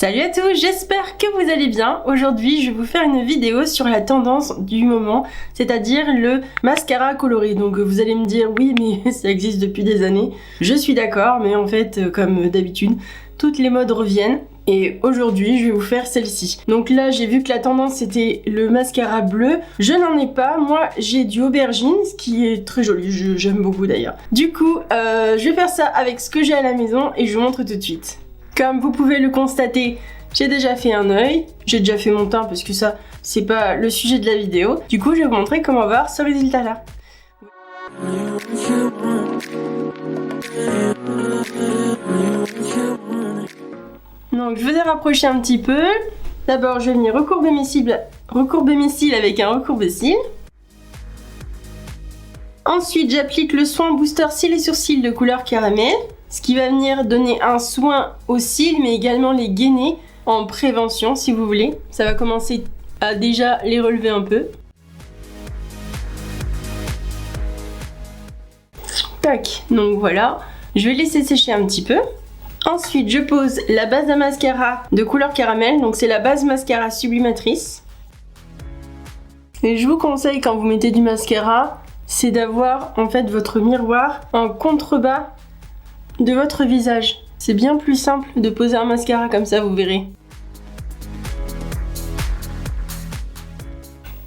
Salut à tous, j'espère que vous allez bien. Aujourd'hui, je vais vous faire une vidéo sur la tendance du moment, c'est-à-dire le mascara coloré. Donc vous allez me dire, oui mais ça existe depuis des années. Je suis d'accord, mais en fait, comme d'habitude, toutes les modes reviennent. Et aujourd'hui, je vais vous faire celle-ci. Donc là, j'ai vu que la tendance c'était le mascara bleu. Je n'en ai pas, moi j'ai du aubergine, ce qui est très joli, j'aime beaucoup d'ailleurs. Du coup, je vais faire ça avec ce que j'ai à la maison et je vous montre tout de suite. Comme vous pouvez le constater, j'ai déjà fait un œil, j'ai déjà fait mon teint parce que ça, c'est pas le sujet de la vidéo. Du coup, je vais vous montrer comment avoir ce résultat-là. Donc, je vous ai rapproché un petit peu. D'abord, je vais venir recourber mes cils avec un recourbe-cils. Ensuite, j'applique le soin booster cils et sourcils de couleur caramel. Ce qui va venir donner un soin aux cils, mais également les gainer en prévention, si vous voulez. Ça va commencer à déjà les relever un peu. Tac, donc voilà. Je vais laisser sécher un petit peu. Ensuite, je pose la base de mascara de couleur caramel. Donc c'est la base mascara sublimatrice. Et je vous conseille, quand vous mettez du mascara, c'est d'avoir en fait votre miroir en contrebas de votre visage. C'est bien plus simple de poser un mascara comme ça, vous verrez.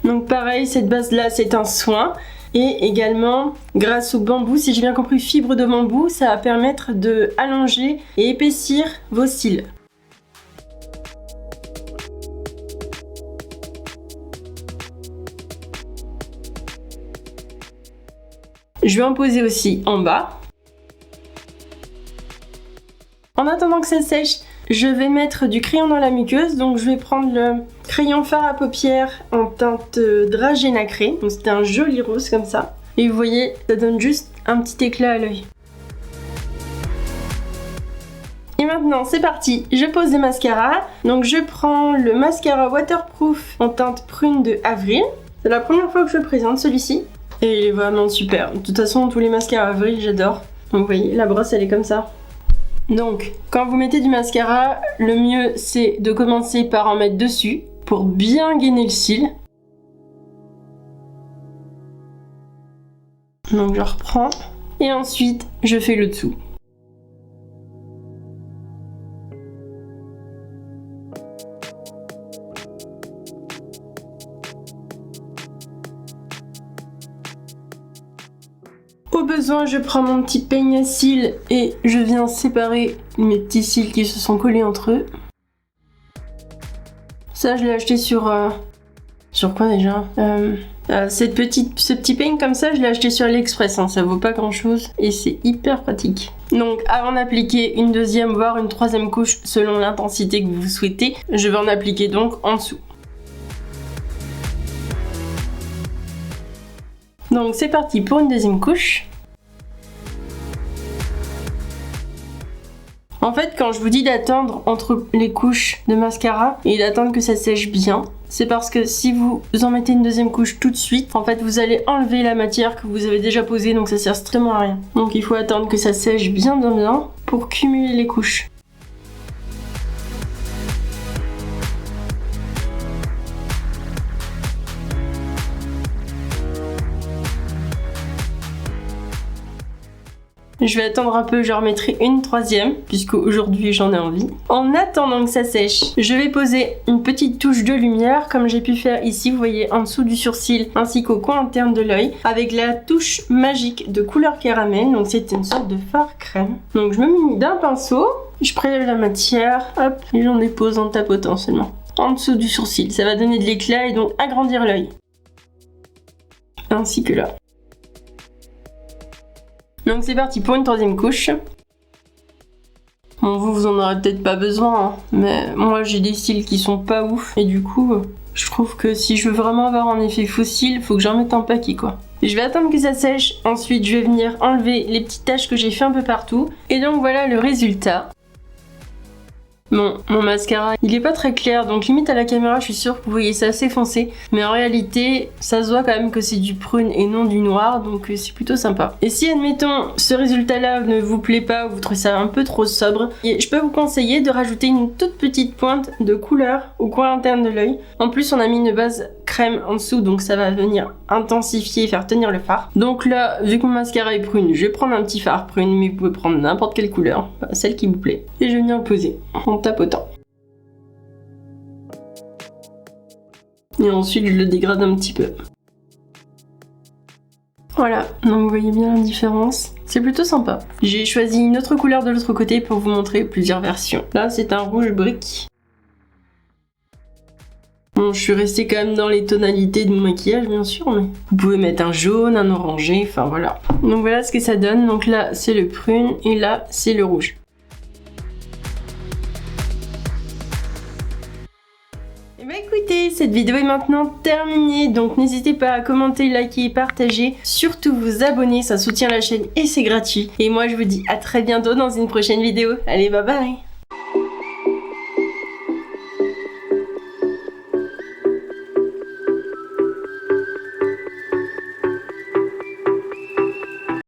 Donc pareil, cette base là c'est un soin. Et également, grâce au bambou, si j'ai bien compris, fibre de bambou, ça va permettre de allonger et épaissir vos cils. Je vais en poser aussi en bas. En attendant que ça sèche, je vais mettre du crayon dans la muqueuse. Donc je vais prendre le crayon fard à paupières en teinte dragée nacrée. Donc c'est un joli rose comme ça. Et vous voyez, ça donne juste un petit éclat à l'œil. Et maintenant c'est parti, je pose les mascaras. Donc je prends le mascara waterproof en teinte prune de Avril. C'est la première fois que je le présente celui-ci. Et il est vraiment super. De toute façon tous les mascaras Avril j'adore. Donc vous voyez, la brosse elle est comme ça. Donc, quand vous mettez du mascara, le mieux c'est de commencer par en mettre dessus pour bien gainer le cil. Donc je reprends et ensuite je fais le dessous. Au besoin, je prends mon petit peigne à cils et je viens séparer mes petits cils qui se sont collés entre eux. Ça, je l'ai acheté sur quoi déjà ce petit peigne comme ça, je l'ai acheté sur AliExpress, hein, ça vaut pas grand chose et c'est hyper pratique. Donc avant d'appliquer une deuxième voire une troisième couche selon l'intensité que vous souhaitez, je vais en appliquer donc en dessous. Donc c'est parti pour une deuxième couche. En fait, quand je vous dis d'attendre entre les couches de mascara et d'attendre que ça sèche bien, c'est parce que si vous en mettez une deuxième couche tout de suite, en fait vous allez enlever la matière que vous avez déjà posée, donc ça sert strictement à rien. Donc il faut attendre que ça sèche bien pour cumuler les couches. Je vais attendre un peu, je remettrai une troisième, puisque aujourd'hui j'en ai envie. En attendant que ça sèche, je vais poser une petite touche de lumière, comme j'ai pu faire ici, vous voyez, en dessous du sourcil, ainsi qu'au coin interne de l'œil, avec la touche magique de couleur caramel, donc c'est une sorte de fard crème. Donc je me munis d'un pinceau, je prélève la matière, hop, et j'en dépose en tapotant seulement. En dessous du sourcil, ça va donner de l'éclat et donc agrandir l'œil. Ainsi que là. Donc c'est parti pour une troisième couche. Bon, vous en aurez peut-être pas besoin, hein, mais moi j'ai des cils qui sont pas ouf. Et du coup, je trouve que si je veux vraiment avoir un effet faux cils, faut que j'en mette un paquet quoi. Je vais attendre que ça sèche, ensuite je vais venir enlever les petites taches que j'ai fait un peu partout. Et donc voilà le résultat. Bon, mon mascara, il est pas très clair, donc limite à la caméra, je suis sûre que vous voyez ça assez foncé. Mais en réalité, ça se voit quand même que c'est du prune et non du noir, donc c'est plutôt sympa. Et si, admettons, ce résultat-là ne vous plaît pas ou vous trouvez ça un peu trop sobre, je peux vous conseiller de rajouter une toute petite pointe de couleur au coin interne de l'œil. En plus, on a mis une base crème en dessous, donc ça va venir intensifier et faire tenir le fard. Donc là, vu que mon mascara est prune, je vais prendre un petit fard prune, mais vous pouvez prendre n'importe quelle couleur, celle qui vous plaît. Et je vais venir le poser en tapotant. Et ensuite, je le dégrade un petit peu. Voilà, donc vous voyez bien la différence. C'est plutôt sympa. J'ai choisi une autre couleur de l'autre côté pour vous montrer plusieurs versions. Là, c'est un rouge brique. Bon, je suis restée quand même dans les tonalités de mon maquillage, bien sûr, mais vous pouvez mettre un jaune, un orangé, enfin voilà. Donc voilà ce que ça donne. Donc là, c'est le prune et là, c'est le rouge. Et bah écoutez, cette vidéo est maintenant terminée, donc n'hésitez pas à commenter, liker et partager. Surtout vous abonner, ça soutient la chaîne et c'est gratuit. Et moi, je vous dis à très bientôt dans une prochaine vidéo. Allez, bye bye!